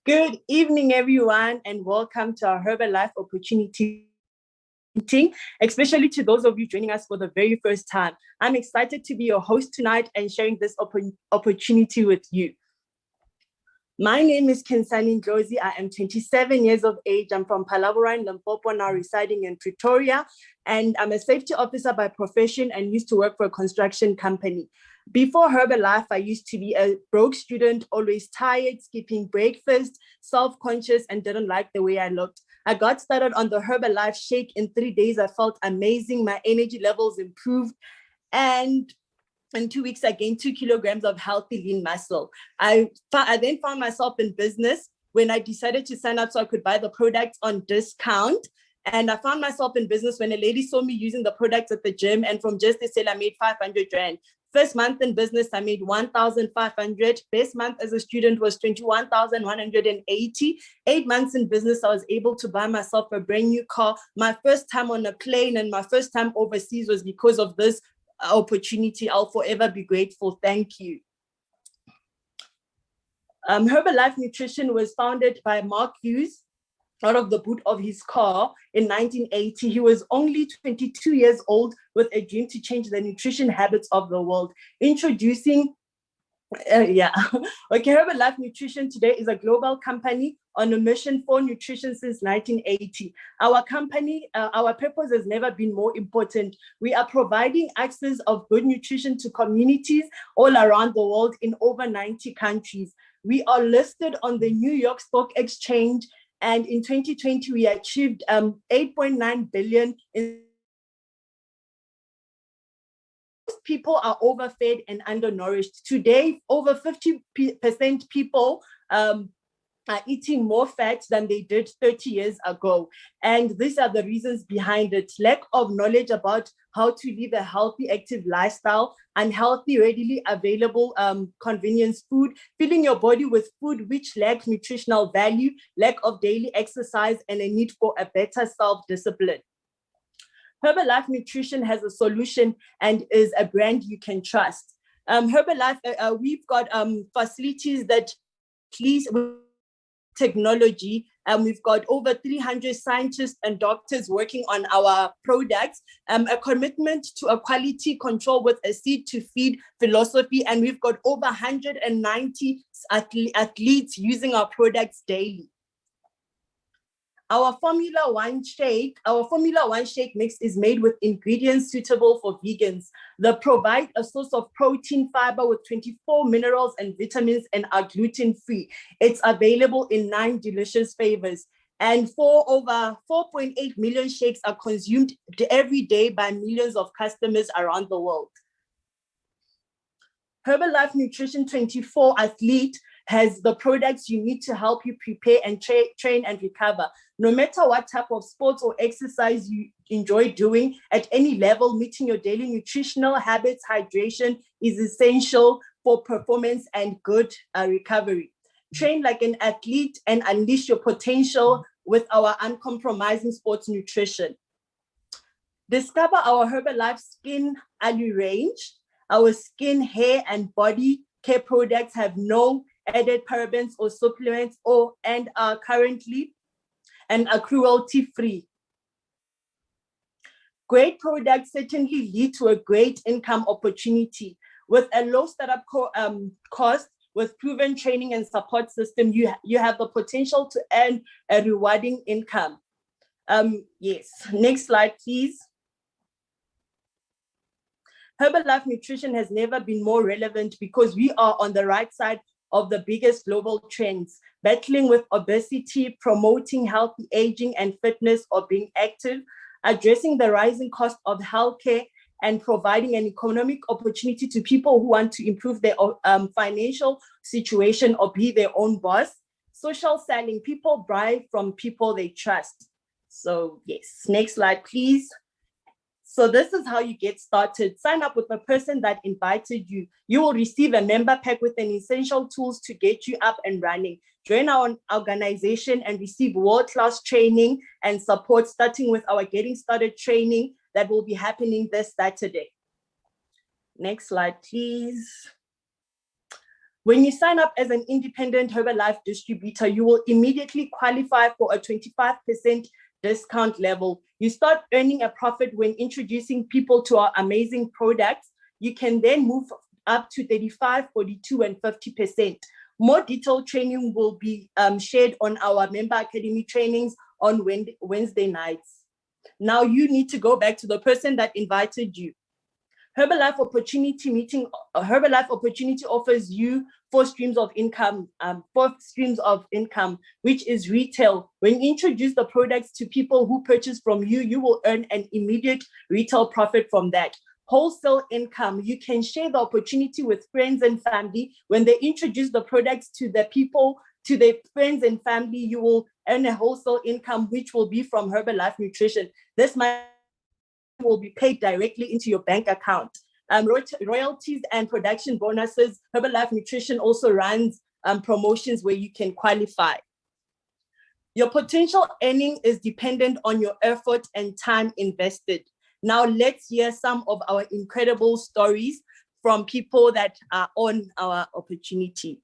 Good evening, everyone, and welcome to our Herbalife Opportunity Meeting, especially to those of you joining us for the very first time. I'm excited to be your host tonight and sharing this opportunity with you. My name is Kensani Ndlozi. I am 27 years of age. I'm from Palabora in Limpopo, now residing in Pretoria, and I'm a safety officer by profession and used to work for a construction company. Before Herbalife, I used to be a broke student, always tired, skipping breakfast, self-conscious, and didn't like the way I looked. I got started on the Herbalife shake. In 3 days, I felt amazing. My energy levels improved, and in 2 weeks, I gained 2 kilograms of healthy lean muscle. I then found myself in business when I decided to sign up so I could buy the products on discount. And I found myself in business when a lady saw me using the products at the gym, and from just the sale, I made 500 Rand. First month in business, I made 1,500. Best month as a student was 21,180. 8 months in business, I was able to buy myself a brand new car. My first time on a plane and my first time overseas was because of this opportunity. I'll forever be grateful. Thank you. Herbalife Nutrition was founded by Mark Hughes out of the boot of his car in 1980. He was only 22 years old with a dream to change the nutrition habits of the world. Introducing Herbalife Nutrition today is a global company on a mission for nutrition since 1980. Our company, our purpose has never been more important. We are providing access of good nutrition to communities all around the world in over 90 countries. We are listed on the New York Stock Exchange, and in 2020, we achieved 8.9 billion in. People are overfed and undernourished. Today, over 50% people are eating more fat than they did 30 years ago. And these are the reasons behind it. Lack of knowledge about how to live a healthy, active lifestyle, unhealthy, readily available convenience food, filling your body with food which lack nutritional value, lack of daily exercise, and a need for a better self-discipline. Herbalife Nutrition has a solution and is a brand you can trust. Herbalife, we've got facilities that please with technology. We've got over 300 scientists and doctors working on our products, a commitment to a quality control with a seed to feed philosophy, and we've got over 190 athletes using our products daily. Our Formula One shake mix is made with ingredients suitable for vegans. They provide a source of protein, fiber with 24 minerals and vitamins, and are gluten-free. It's available in 9 delicious flavors. And over 4.8 million shakes are consumed every day by millions of customers around the world. Herbalife Nutrition 24 Athlete has the products you need to help you prepare and train and recover. No matter what type of sports or exercise you enjoy doing at any level, meeting your daily nutritional habits, hydration is essential for performance and good recovery. Train like an athlete and unleash your potential with our uncompromising sports nutrition. Discover our Herbalife Skin Allure range. Our skin, hair, and body care products have no added parabens or supplements and are currently and are cruelty-free. Great products certainly lead to a great income opportunity. With a low startup cost, with proven training and support system, you have the potential to earn a rewarding income. Yes, next slide, please. Herbalife Nutrition has never been more relevant because we are on the right side of the biggest global trends, battling with obesity, promoting healthy aging and fitness or being active, addressing the rising cost of healthcare, and providing an economic opportunity to people who want to improve their financial situation or be their own boss. Social selling, people buy from people they trust. So yes, next slide, please. So this is how you get started. Sign up with the person that invited you. You will receive a member pack with an essential tools to get you up and running. Join our organization and receive world-class training and support, starting with our Getting Started training that will be happening this Saturday. Next slide, please. When you sign up as an independent Herbalife distributor, you will immediately qualify for a 25% discount level. You start earning a profit when introducing people to our amazing products. You can then move up to 35, 42, and 50%. More detailed training will be shared on our Member Academy trainings on Wednesday nights. Now you need to go back to the person that invited you. Herbalife Opportunity offers you four streams of income, which is retail. When you introduce the products to people who purchase from you, you will earn an immediate retail profit from that. Wholesale income, you can share the opportunity with friends and family. When they introduce the products to the people, to their friends and family, you will earn a wholesale income, which will be from Herbalife Nutrition. This money will be paid directly into your bank account. Royalties and production bonuses. Herbalife Nutrition also runs promotions where you can qualify. Your potential earning is dependent on your effort and time invested. Now let's hear some of our incredible stories from people that are on our opportunity.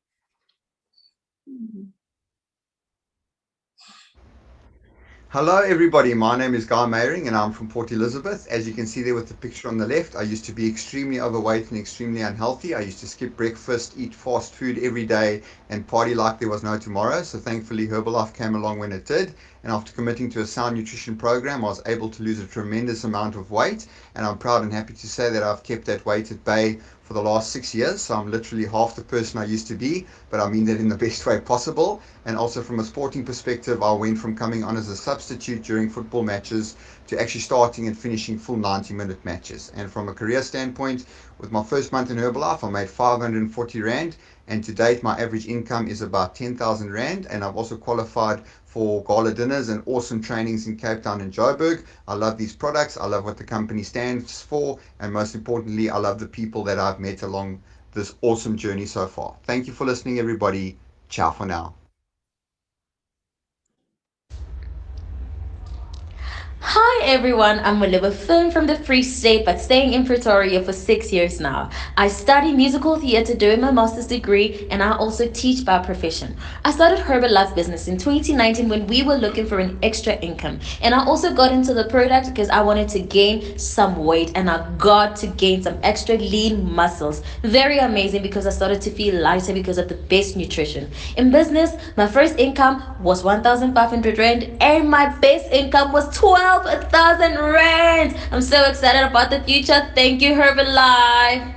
Hello everybody, my name is Guy Meyering and I'm from Port Elizabeth. As you can see there with the picture on the left, I used to be extremely overweight and extremely unhealthy. I used to skip breakfast, eat fast food every day and party like there was no tomorrow. So thankfully Herbalife came along when it did, and after committing to a sound nutrition program I was able to lose a tremendous amount of weight, and I'm proud and happy to say that I've kept that weight at bay for the last 6 years. So I'm literally half the person I used to be, but I mean that in the best way possible. And also from a sporting perspective, I went from coming on as a substitute during football matches to actually starting and finishing full 90-minute matches. And from a career standpoint, with my first month in Herbalife, I made 540 Rand, and to date my average income is about 10,000 Rand, and I've also qualified for gala dinners and awesome trainings in Cape Town and Joburg. I love these products, I love what the company stands for, and most importantly, I love the people that I've met along this awesome journey so far. Thank you for listening, everybody. Ciao for now. Hi everyone, I'm Oliver Finn from the Free State but staying in Pretoria for 6 years now. I study musical theatre doing my master's degree, and I also teach by profession. I started Herbalife business in 2019 when we were looking for an extra income, and I also got into the product because I wanted to gain some weight and I got to gain some extra lean muscles. Very amazing because I started to feel lighter because of the best nutrition. In business, my first income was 1,500 Rand and my best income was 12,000 Rand. I'm so excited about the future. Thank you, Herbalife.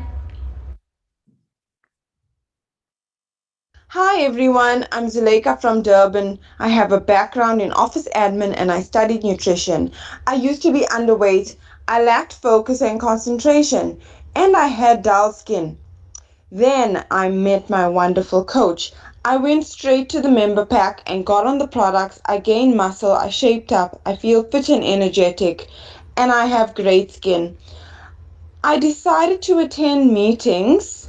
Hi everyone, I'm Zuleika from Durban. I have a background in office admin and I studied nutrition. I used to be underweight, I lacked focus and concentration, and I had dull skin. Then I met my wonderful coach. I went straight to the member pack and got on the products. I gained muscle, I shaped up, I feel fit and energetic, and I have great skin. I decided to attend meetings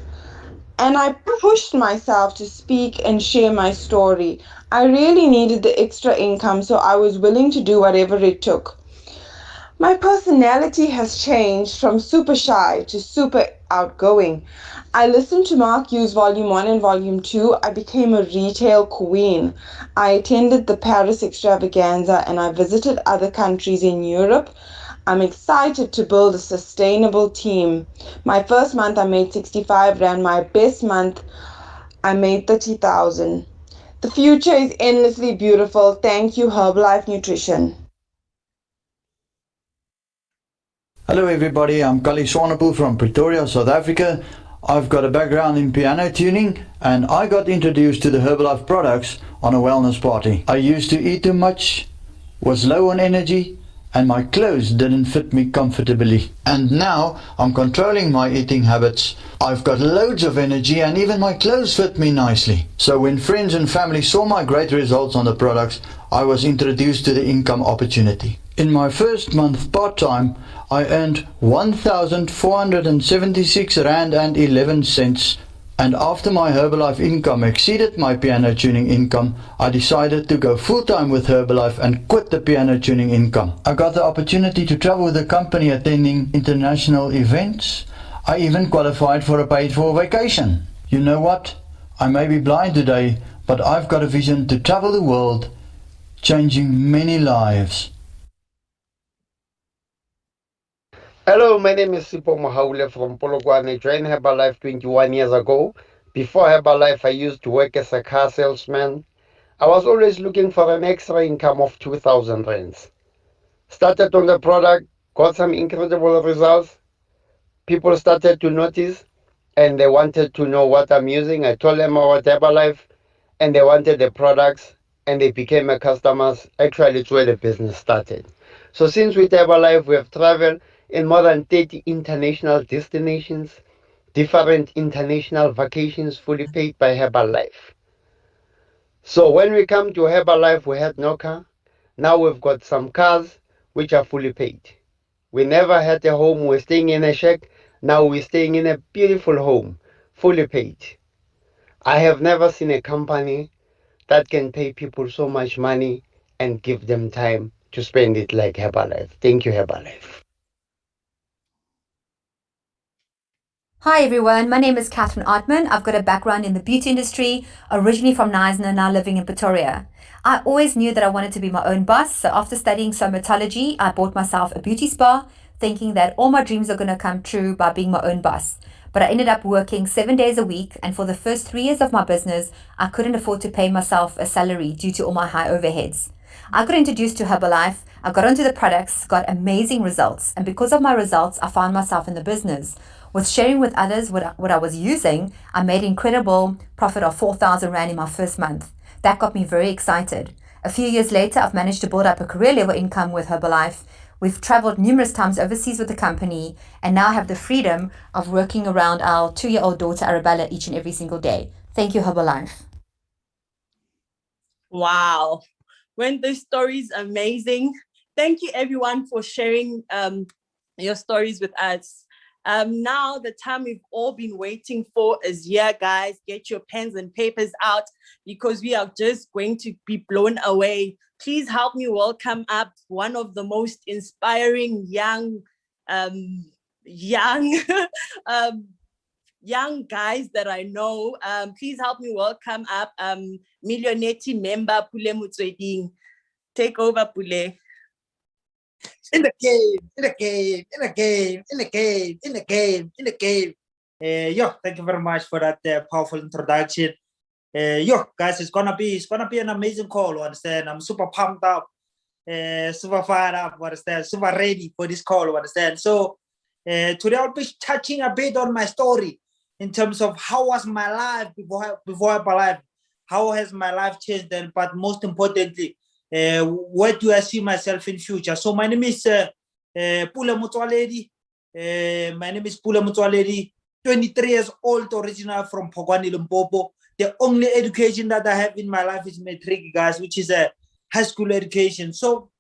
and I pushed myself to speak and share my story. I really needed the extra income, so I was willing to do whatever it took. My personality has changed from super shy to super outgoing. I listened to Mark Hughes Volume 1 and Volume 2. I became a retail queen. I attended the Paris extravaganza and I visited other countries in Europe. I'm excited to build a sustainable team. My first month I made 65 Rand. My best month I made 30,000. The future is endlessly beautiful. Thank you, Herbalife Nutrition. Hello everybody, I'm Kali Swanepoel from Pretoria, South Africa. I've got a background in piano tuning and I got introduced to the Herbalife products on a wellness party. I used to eat too much, was low on energy, and my clothes didn't fit me comfortably. And now I'm controlling my eating habits. I've got loads of energy and even my clothes fit me nicely. So when friends and family saw my great results on the products, I was introduced to the income opportunity. In my first month part-time, I earned 1,476 Rand and 11 cents, and after my Herbalife income exceeded my piano tuning income, I decided to go full-time with Herbalife and quit the piano tuning income. I got the opportunity to travel with the company attending international events. I even qualified for a paid-for vacation. You know what? I may be blind today, but I've got a vision to travel the world, changing many lives. Hello, my name is Sipo Mahaule from Polokwane. I joined Herbalife 21 years ago. Before Herbalife, I used to work as a car salesman. I was always looking for an extra income of 2,000 rands. Started on the product, got some incredible results. People started to notice and they wanted to know what I'm using. I told them about Herbalife and they wanted the products and they became my customers. Actually, it's where the business started. So since with Herbalife, we have traveled in more than 30 international destinations, different international vacations fully paid by Herbalife. So when we come to Herbalife, we had no car. Now we've got some cars which are fully paid. We never had a home. We're staying in a shack. Now we're staying in a beautiful home, fully paid. I have never seen a company that can pay people so much money and give them time to spend it like Herbalife. Thank you, Herbalife. Hi everyone, my name is Catherine Artman. I've got a background in the beauty industry, originally from Knysna, now living in Pretoria. I always knew that I wanted to be my own boss, so after studying somatology, I bought myself a beauty spa, thinking that all my dreams are going to come true by being my own boss. But I ended up working 7 days a week, and for the first 3 years of my business, I couldn't afford to pay myself a salary due to all my high overheads. I got introduced to Herbalife, I got onto the products, got amazing results, and because of my results, I found myself in the business. With sharing with others what I was using, I made incredible profit of 4,000 Rand in my first month. That got me very excited. A few years later, I've managed to build up a career level income with Herbalife. We've traveled numerous times overseas with the company and now have the freedom of working around our 2-year-old daughter Arabella each and every single day. Thank you, Herbalife. Wow. When the story is amazing. Thank you everyone for sharing your stories with us. Now the time we've all been waiting for is here, guys. Get your pens and papers out because we are just going to be blown away. Please help me welcome up one of the most inspiring young young guys that I know. Please help me welcome up Millionetti member Pule Mutsweding. Take over, Pule. In the game, in the game, in the game, in the game, in the game, in the game. Thank you very much for that powerful introduction. Guys, it's gonna be an amazing call. Understand? I'm super pumped up, super fired up. Understand? Super ready for this call. Understand? So today I'll be touching a bit on my story in terms of how was my life before my life, how has my life changed, then, but most importantly, where do I see myself in future? So my name is Pule Mutwaledi. My name is Pule Mutwaledi, 23 years old, original from Pogwani, Limpopo. The only education that I have in my life is matric, guys, which is a high school education. So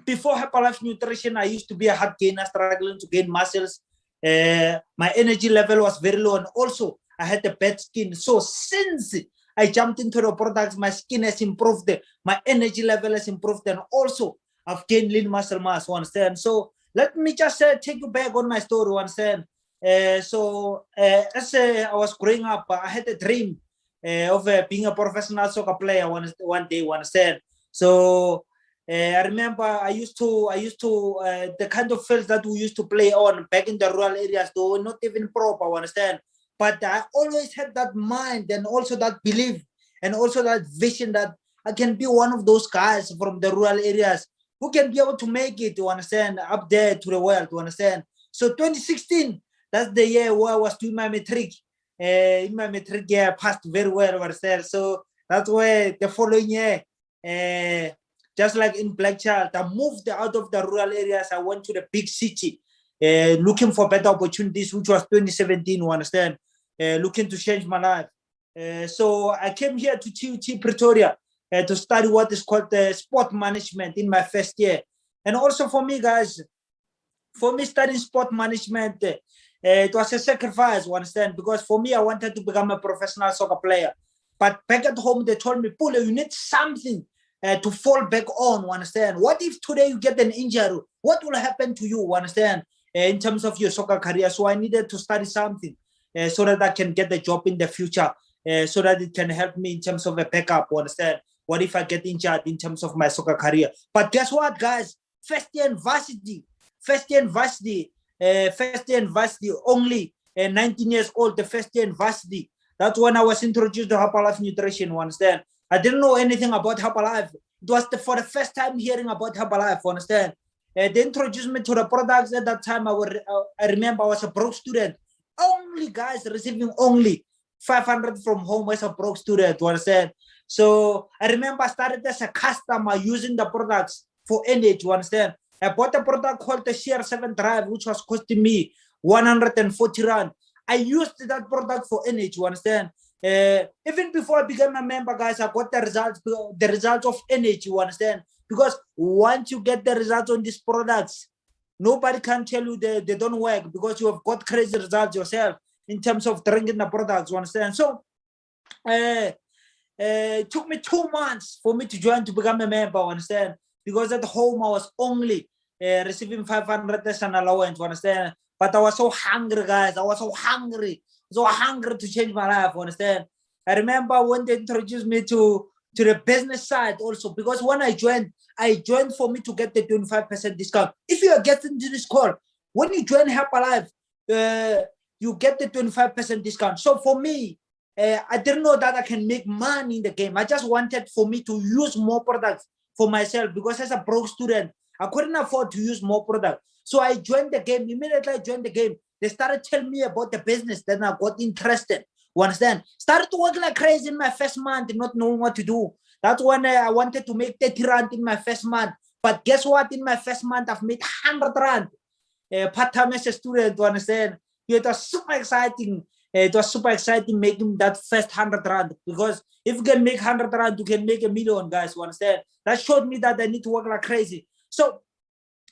before Herbalife Nutrition, I used to be a hard gainer, struggling to gain muscles. My energy level was very low, and also I had a bad skin. So since I jumped into the products, my skin has improved, my energy level has improved, and also I've gained lean muscle mass, understand? So let me just take you back on my story, understand? As I was growing up, I had a dream of being a professional soccer player one day, understand? So I remember I used to the kind of fields that we used to play on back in the rural areas, they were not even proper, understand? But I always had that mind and also that belief and also that vision that I can be one of those guys from the rural areas who can be able to make it, to understand, up there to the world, to understand. So 2016, that's the year where I was doing my matric. In my matric year, I passed very well, understand. So that's where the following year, just like in Black Child, I moved out of the rural areas. I went to the big city, looking for better opportunities, which was 2017, you understand, looking to change my life. So I came here to TUT Pretoria to study what is called sport management in my first year. And also for me, guys, for me studying sport management, it was a sacrifice, you understand, because for me, I wanted to become a professional soccer player. But back at home, they told me, Pule, you need something to fall back on, you understand? What if today you get an injury? What will happen to you, you understand, in terms of your soccer career? So I needed to study something so that I can get a job in the future. so that it can help me in terms of a backup. Understand? What if I get injured in terms of my soccer career? But guess what, guys? First year in varsity only 19 years old, the first year in varsity. That's when I was introduced to Herbalife Nutrition, you understand? I didn't know anything about Herbalife. It was for the first time hearing about Herbalife, understand? They introduced me to the products at that time. I remember I was a broke student. Only, guys, receiving only 500 from home as a broke student, you understand? So I remember I started as a customer using the products for energy, you understand? I bought a product called the CR7 Drive, which was costing me 140 Rand. I used that product for energy, you understand? Even before I became a member, guys, I got the results of energy, you understand? Because once you get the results on these products, nobody can tell you they don't work, because you have got crazy results yourself in terms of drinking the products, you understand? So it took me 2 months for me to join to become a member, understand? Because at home I was only receiving 500 as an allowance, understand? But I was so hungry, guys. I was so hungry to change my life, understand? I remember when they introduced me to the business side also, because when I joined for me to get the 25% discount. If you are getting to this call, when you join Herbalife, you get the 25% discount. So for me, I didn't know that I can make money in the game. I just wanted for me to use more products for myself, because as a broke student, I couldn't afford to use more products. So I joined the game. Immediately I joined the game, they started telling me about the business. Then I got interested. You understand? Started to work like crazy in my first month, not knowing what to do. That's when I wanted to make 30 Rand in my first month. But guess what? In my first month, I've made 100 Rand. Part-time as a student, you understand? It was super exciting. It was super exciting making that first 100 Rand, because if you can make 100 Rand, you can make 1,000,000, guys, you understand? That showed me that I need to work like crazy. So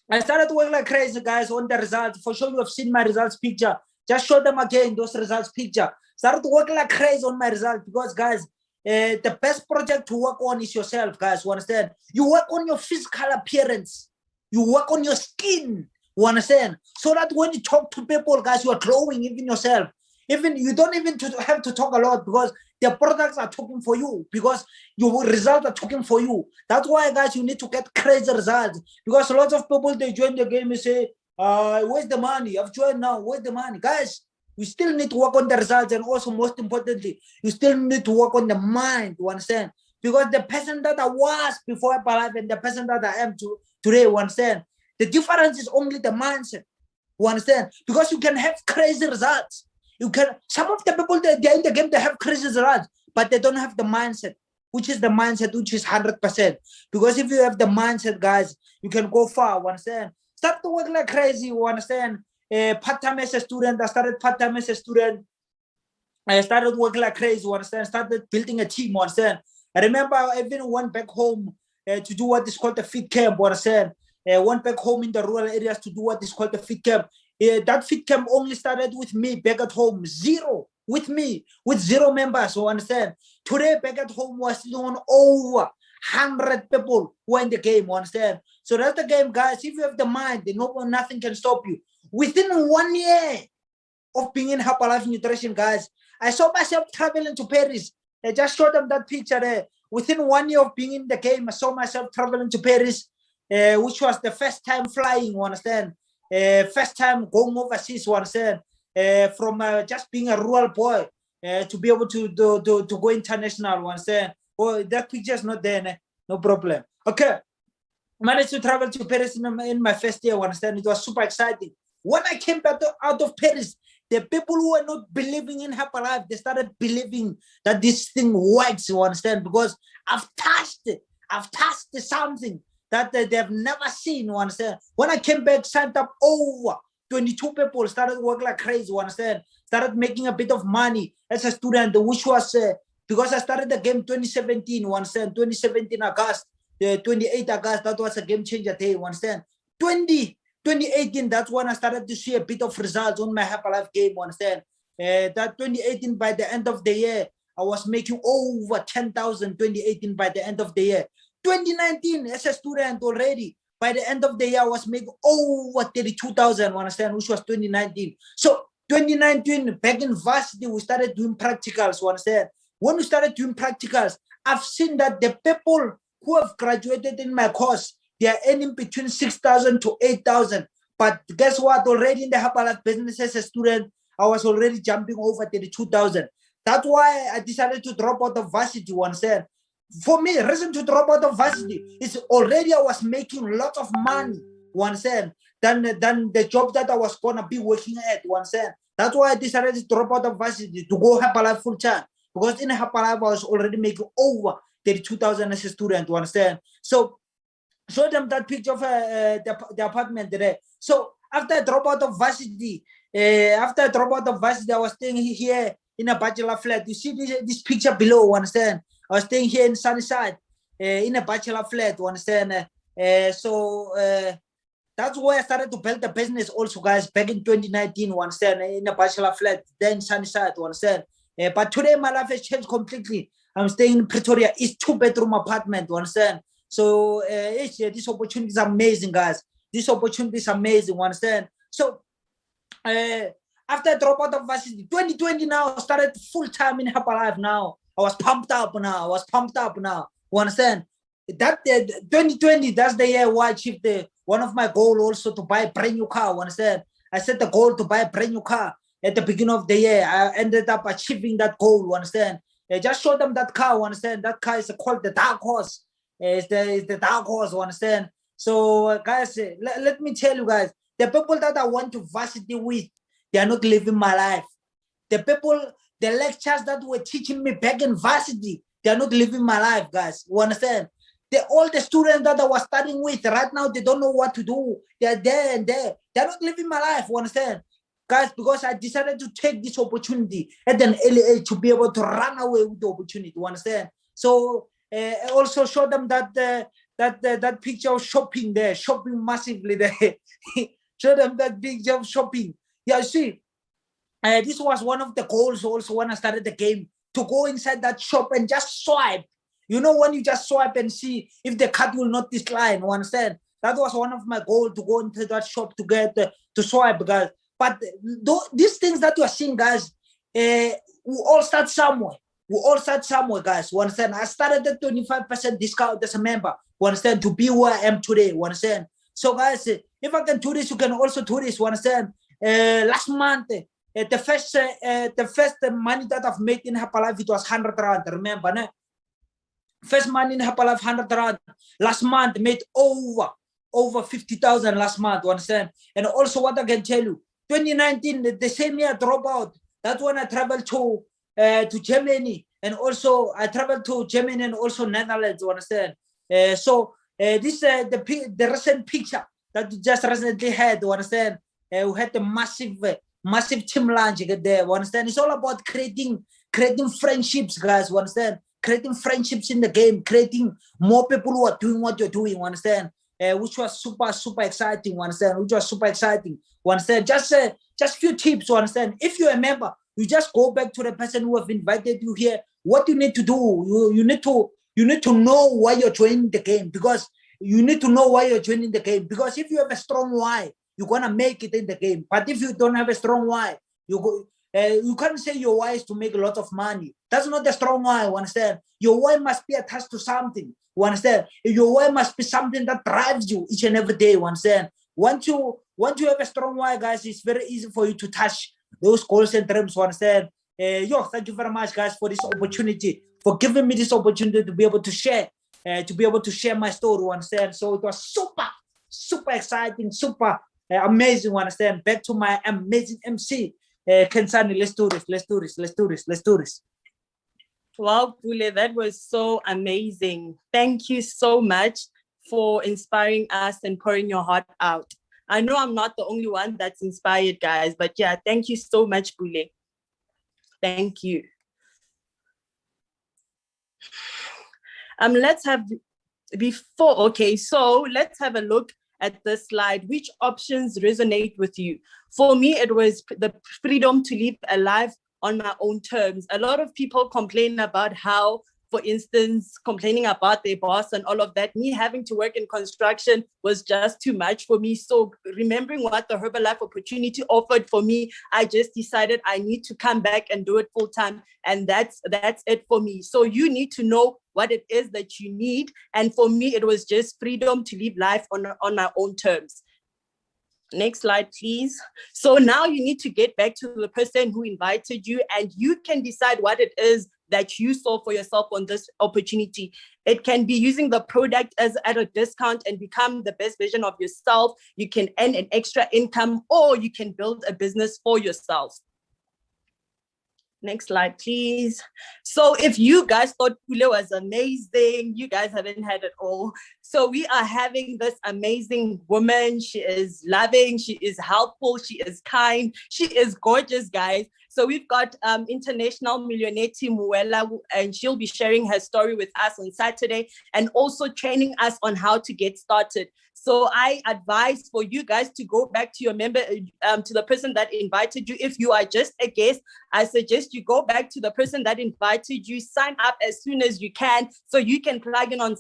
I started to work like crazy, guys, on the results. For sure, you have seen my results picture. Just show them again, those results picture. Started to work like crazy on my results, because, guys, the best project to work on is yourself, guys, you understand? You work on your physical appearance. You work on your skin, you understand? So that when you talk to people, guys, you are growing even yourself. Even you don't even have to talk a lot, because the products are talking for you, because your results are talking for you. That's why, guys, you need to get crazy results, because a lot of people, they join the game and say, where's the money? I've joined now, where's the money? Guys, you still need to work on the results, and also most importantly, you still need to work on the mind, you understand? Because the person that I was before Herbalife and the person that I am today, you understand? The difference is only the mindset, you understand? Because you can have crazy results. You can, some of the people, they're in the game, they have crazy results, but they don't have the mindset, which is 100%. Because if you have the mindset, guys, you can go far, you understand? Start to work like crazy, you understand? Part-time as a student, I started part-time as a student. I started working like crazy, you understand? Started building a team, you understand? I remember I even went back home to do what is called the fit camp, you understand? Went back home in the rural areas to do what is called the fit camp. That fit camp only started with me back at home, zero, with me, with 0 members, you understand? Today, back at home, was doing over 100 people who are in the game, you understand? So that's the game, guys. If you have the mind, then nothing can stop you. Within 1 year of being in Herbalife Nutrition, guys, I saw myself traveling to Paris. I just showed them that picture there. Within 1 year of being in the game, I saw myself traveling to Paris, which was the first time flying, you understand? First time going overseas, you understand? From just being a rural boy to be able to go international, you understand? Oh, that picture's not there, no problem. Okay, managed to travel to Paris in my first year, you understand? It was super exciting. When I came back out of Paris, the people who were not believing in Herbalife, they started believing that this thing works, you understand? Because I've touched something that they've never seen, you understand? When I came back, signed up over 22 people, started working like crazy, you understand? Started making a bit of money as a student, which was, because I started the game 2017, you understand? 2017 August, 28 August, that was a game changer day, you understand? 2018, that's when I started to see a bit of results on my Herbalife game, you understand? That 2018, by the end of the year, I was making over 10,000, 2018 by the end of the year. 2019, as a student already, by the end of the year, I was making over 32,000, you understand, which was 2019. So 2019, back in varsity, we started doing practicals, you understand? when we started doing practicals, I've seen that the people who have graduated in my course, they are earning between 6,000 to 8,000. But guess what? Already in the Herbalife business as a student, I was already jumping over 32,000. That's why I decided to drop out of varsity once then. For me, the reason to drop out of varsity is already I was making a lot of money once then than the job that I was gonna be working at once then. That's why I decided to drop out of varsity to go Herbalife full time. Because in Herbalife I was already making over 32,000 as a student, you understand? So show them that picture of the apartment there. So after I drop out of varsity, I was staying here in a bachelor flat. You see this picture below, you understand? I was staying here in Sunnyside, in a bachelor flat, you understand? That's where I started to build the business also, guys, back in 2019, you understand? In a bachelor flat, then Sunnyside, you understand? But today my life has changed completely. I'm staying in Pretoria. It's 2-bedroom apartment, you understand? So this opportunity is amazing, guys. This opportunity is amazing, you understand? So after I drop out of varsity, 2020 now, started full-time in Herbalife now. I was pumped up now. You understand? That 2020, that's the year where I achieved one of my goals also to buy a brand new car, you understand? I set the goal to buy a brand new car at the beginning of the year. I ended up achieving that goal, you understand? Just show them that car, you understand? That car is called the Dark Horse. It's the Dark Horse, you understand? So, guys, let me tell you guys, the people that I went to varsity with, they are not living my life. The people, the lectures that were teaching me back in varsity, they are not living my life, guys. You understand? All the students that I was studying with right now, they don't know what to do. They're there and there. They're not living my life, you understand? Guys, because I decided to take this opportunity at an early age to be able to run away with the opportunity, you understand? So also show them that picture of shopping there, shopping massively there. Show them that picture of shopping. Yeah, see, this was one of the goals also when I started the game, to go inside that shop and just swipe. You know, when you just swipe and see if the card will not decline, you understand? That was one of my goals, to go into that shop to get to swipe, guys. But these things that you are seeing, guys, we all start somewhere. Guys. You understand? I started at 25% discount as a member. You understand? To be where I am today. You understand? So, guys, if I can do this, you can also do this. You understand? Last month, the first money that I've made in Herbalife, it was 100 rand. Remember, ne? First money in Herbalife, 100 rand. Last month, made over 50,000 last month. You understand? And also, what I can tell you, 2019, the same year I dropped out. That's when I traveled to Germany, and also I traveled to Germany and also Netherlands. You understand? This the recent picture that we just recently had. You understand? We had a massive team lunch there. You understand? It's all about creating friendships, guys. You understand? Creating friendships in the game, creating more people who are doing what you're doing. You understand? Which was super exciting. You understand? Which was super exciting. You understand? Just few tips. You understand? If you're a member, you just go back to the person who have invited you here. What you need to do, you need to know why you're joining the game, because you need to know why you're joining the game. Because if you have a strong why, you're gonna make it in the game. But if you don't have a strong why, you can't say your why is to make a lot of money. That's not the strong why. You understand? Your why must be attached to something. You understand? Your why must be something that drives you each and every day. You understand? Once you have a strong why, guys, it's very easy for you to touch those goals and dreams. You understand? Thank you very much, guys, for this opportunity, for giving me this opportunity to be able to share my story. You understand? So it was super exciting, super amazing. You understand? Back to my amazing MC, Kensani. Let's do this. Wow, Pule, that was so amazing. Thank you so much for inspiring us and pouring your heart out. I know I'm not the only one that's inspired, guys, but yeah, thank you so much, Pule. Thank you. Let's have a look at this slide. Which options resonate with you? For me, it was the freedom to live a life on my own terms. A lot of people complain about how for instance, complaining about their boss and all of that. Me having to work in construction was just too much for me. So remembering what the Herbalife opportunity offered for me, I just decided I need to come back and do it full time. And that's it for me. So you need to know what it is that you need. And for me, it was just freedom to live life on my own terms. Next slide, please. So now you need to get back to the person who invited you, and you can decide what it is that you saw for yourself on this opportunity. It can be using the product as at a discount and become the best version of yourself. You can earn an extra income, or you can build a business for yourself. Next slide, please. So if you guys thought Pule was amazing, you guys haven't had it all. So we are having this amazing woman. She is loving, she is helpful, she is kind, she is gorgeous, guys. So we've got international millionaire Timuela, and she'll be sharing her story with us on Saturday and also training us on how to get started. So I advise for you guys to go back to your member, to the person that invited you. If you are just a guest, I suggest you go back to the person that invited you, sign up as soon as you can, so you can plug in on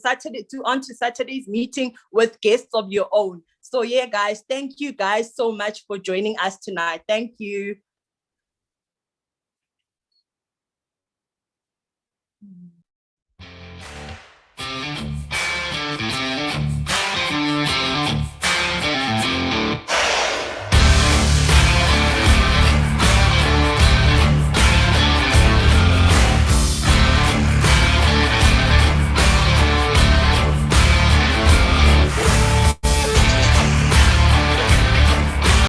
onto Saturday's meeting with guests of your own. So yeah, guys, thank you guys so much for joining us tonight. Thank you.